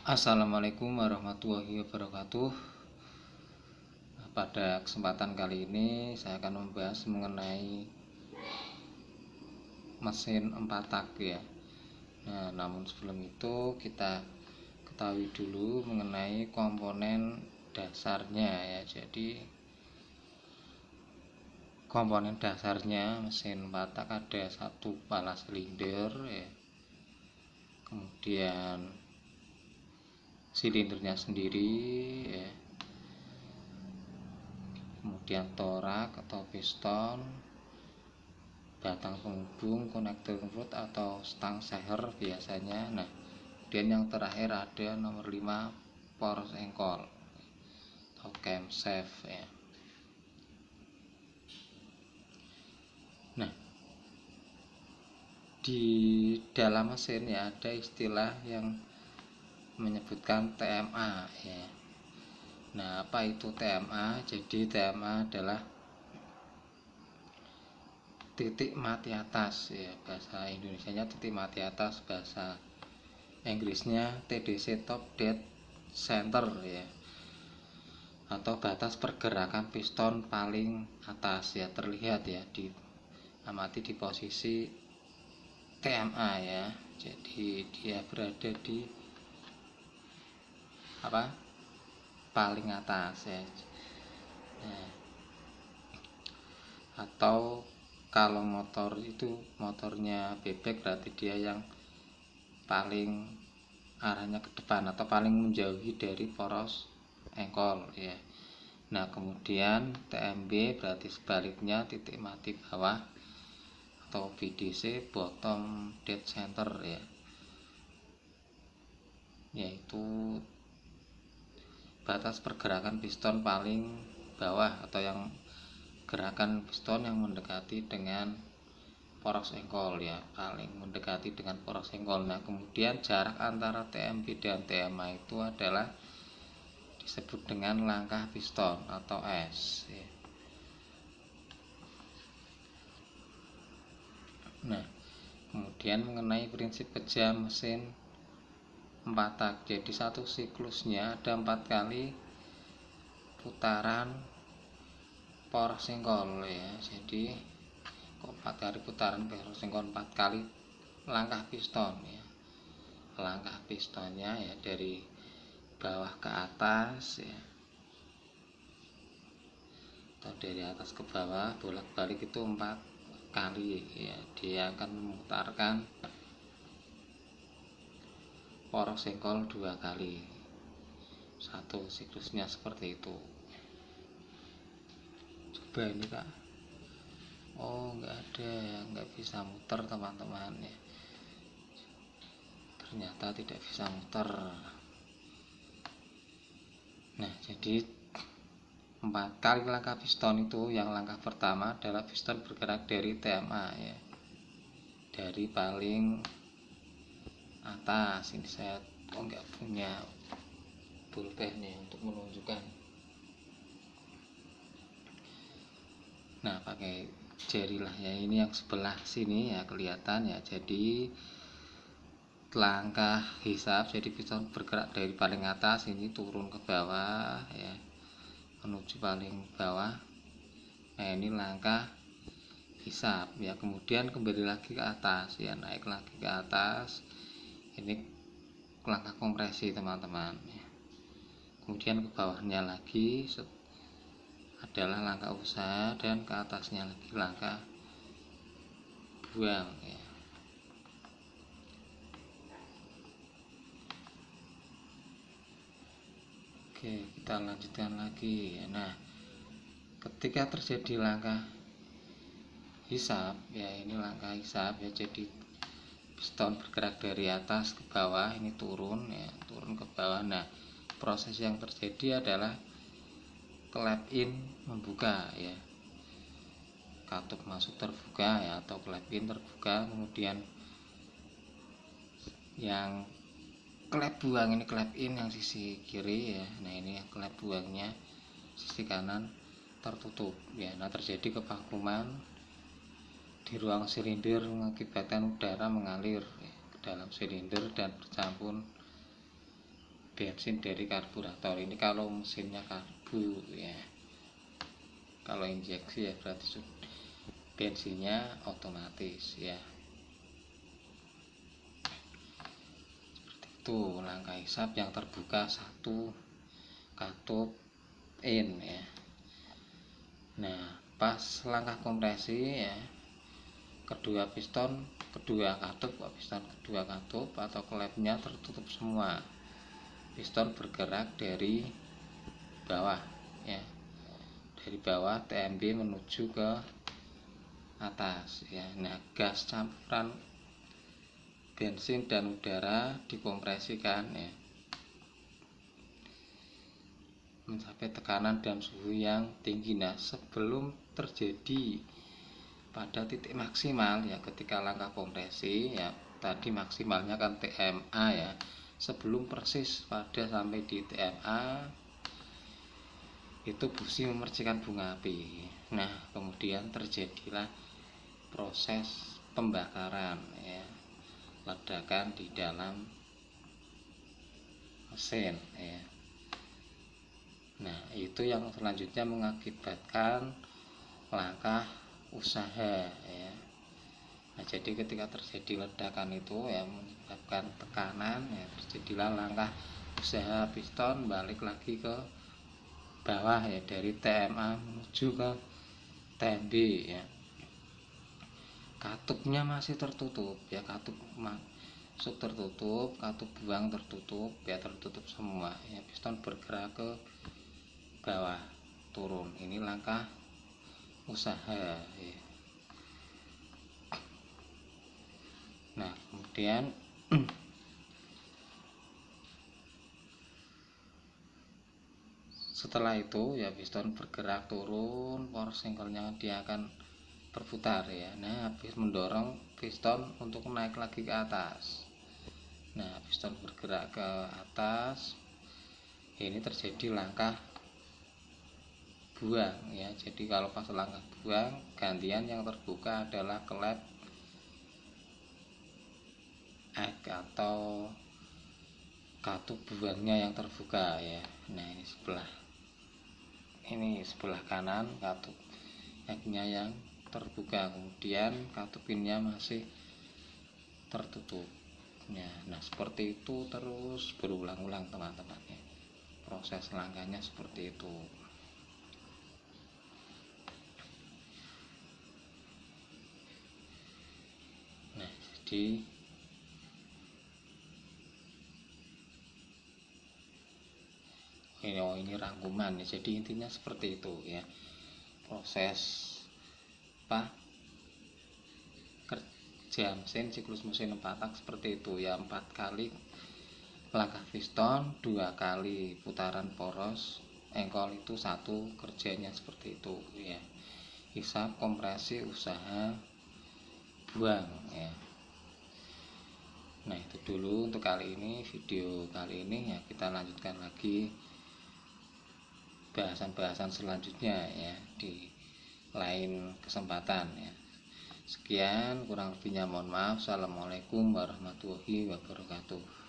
Assalamualaikum warahmatullahi wabarakatuh. Pada kesempatan kali ini saya akan membahas mengenai mesin 4 tak ya. Nah, namun sebelum itu kita ketahui dulu mengenai komponen dasarnya ya. Jadi komponen dasarnya mesin 4 tak ada satu pala silinder ya. Kemudian silindernya sendiri ya. Kemudian torak atau piston, batang penghubung, konektor ngeprut atau stang seher biasanya. Nah, kemudian yang terakhir ada nomor 5 poros engkol atau camshaft ya. Nah, di dalam mesin ya ada istilah yang menyebutkan TMA ya. Nah, apa itu TMA? Jadi TMA adalah titik mati atas ya, bahasa Indonesianya titik mati atas, bahasa Inggrisnya TDC, top dead center ya, atau batas pergerakan piston paling atas ya, terlihat ya, di amati di posisi TMA ya. Jadi dia berada di paling atas ya. Nah, atau kalau motor itu motornya bebek berarti dia yang paling arahnya ke depan atau paling menjauhi dari poros engkol ya. Nah, kemudian TMB berarti sebaliknya, titik mati bawah atau BDC, bottom dead center ya, yaitu batas pergerakan piston paling bawah atau yang gerakan piston yang mendekati dengan poros engkol ya, paling mendekati dengan poros engkol. Nah, kemudian jarak antara TMB dan TMA itu adalah disebut dengan langkah piston atau S ya. Nah, kemudian mengenai prinsip kerja mesin 4 tak. Jadi satu siklusnya ada 4 kali putaran poros engkol ya. Jadi 4 kali putaran poros engkol, 4 kali langkah piston ya. Langkah pistonnya ya dari bawah ke atas ya, atau dari atas ke bawah bolak-balik itu 4 kali ya. Dia akan memutarkan poros engkol 2 kali. Satu siklusnya seperti itu. Coba ini Kak. Oh, nggak bisa muter teman-teman ya. Ternyata tidak bisa muter. Nah, jadi 4 kali langkah piston itu, yang langkah pertama adalah piston bergerak dari TMA ya, dari paling atas. Ini saya nggak punya pulpen nih untuk menunjukkan. Nah, pakai jari lah ya, ini yang sebelah sini ya kelihatan ya. Jadi langkah hisap, jadi piston bergerak dari paling atas ini turun ke bawah ya, menuju paling bawah. Nah, ini langkah hisap ya, kemudian kembali lagi ke atas ya, naik lagi ke atas. Ini langkah kompresi teman-teman ya. Kemudian ke bawahnya lagi adalah langkah usaha, dan ke atasnya lagi langkah buang ya. Oke, kita lanjutkan lagi ya. Nah, ketika terjadi langkah hisap ya, ini langkah hisap ya, jadi piston bergerak dari atas ke bawah, ini turun ya, turun ke bawah. Nah, proses yang terjadi adalah clap in membuka ya, katup masuk terbuka ya, atau clap in terbuka. Kemudian yang klep buang, ini clap in yang sisi kiri ya. Nah, ini yang clap buangnya sisi kanan tertutup ya. Nah, terjadi kevakuman di ruang silinder mengakibatkan udara mengalir ya ke dalam silinder dan bercampur bensin dari karburator. Ini kalau mesinnya karbu ya. Kalau injeksi ya berarti bensinnya otomatis ya. Seperti itu langkah hisap yang terbuka satu katup in ya. Nah, pas langkah kompresi ya, kedua katup atau klepnya tertutup semua. Piston bergerak dari bawah ya, dari bawah TMB menuju ke atas ya. Nah, gas campuran bensin dan udara dikompresikan ya mencapai tekanan dan suhu yang tinggi. Nah, sebelum terjadi pada titik maksimal ya, ketika langkah kompresi ya, tadi maksimalnya kan TMA ya, sebelum persis pada sampai di TMA itu busi memercikan bunga api. Nah, kemudian terjadilah proses pembakaran ya, ledakan di dalam mesin ya. Nah, itu yang selanjutnya mengakibatkan langkah usaha ya. Nah, jadi ketika terjadi ledakan itu ya menyebabkan tekanan ya, terjadilah langkah usaha piston balik lagi ke bawah ya, dari TMA menuju ke TMB ya. Katupnya masih tertutup ya, katup masuk tertutup, katup buang tertutup ya, tertutup semua ya. Piston bergerak ke bawah turun. Ini langkah usaha ya. Nah, kemudian setelah itu ya piston bergerak turun, power single-nya dia akan berputar ya. Nah, habis mendorong piston untuk naik lagi ke atas. Nah, piston bergerak ke atas, ini terjadi langkah buang ya. Jadi kalau pas langkah buang, gantian yang terbuka adalah klep egg atau katup buangnya yang terbuka ya. Nah, ini sebelah kanan katup egg-nya yang terbuka, kemudian katup pinnya masih tertutup ya. Nah, seperti itu terus berulang-ulang teman-teman ya. Proses langkahnya seperti itu. Nah, jadi ini rangkuman ya. Jadi intinya seperti itu ya. Proses kerja mesin, siklus mesin 4 tak seperti itu ya. 4 kali langkah piston, 2 kali putaran poros engkol itu 1, kerjanya seperti itu ya. Hisap, kompresi, usaha, buang ya. Nah, itu dulu untuk kali ini, video kali ini ya. Kita lanjutkan lagi bahasan-bahasan selanjutnya ya di lain kesempatan ya. Sekian, kurang lebihnya mohon maaf. Assalamualaikum warahmatullahi wabarakatuh.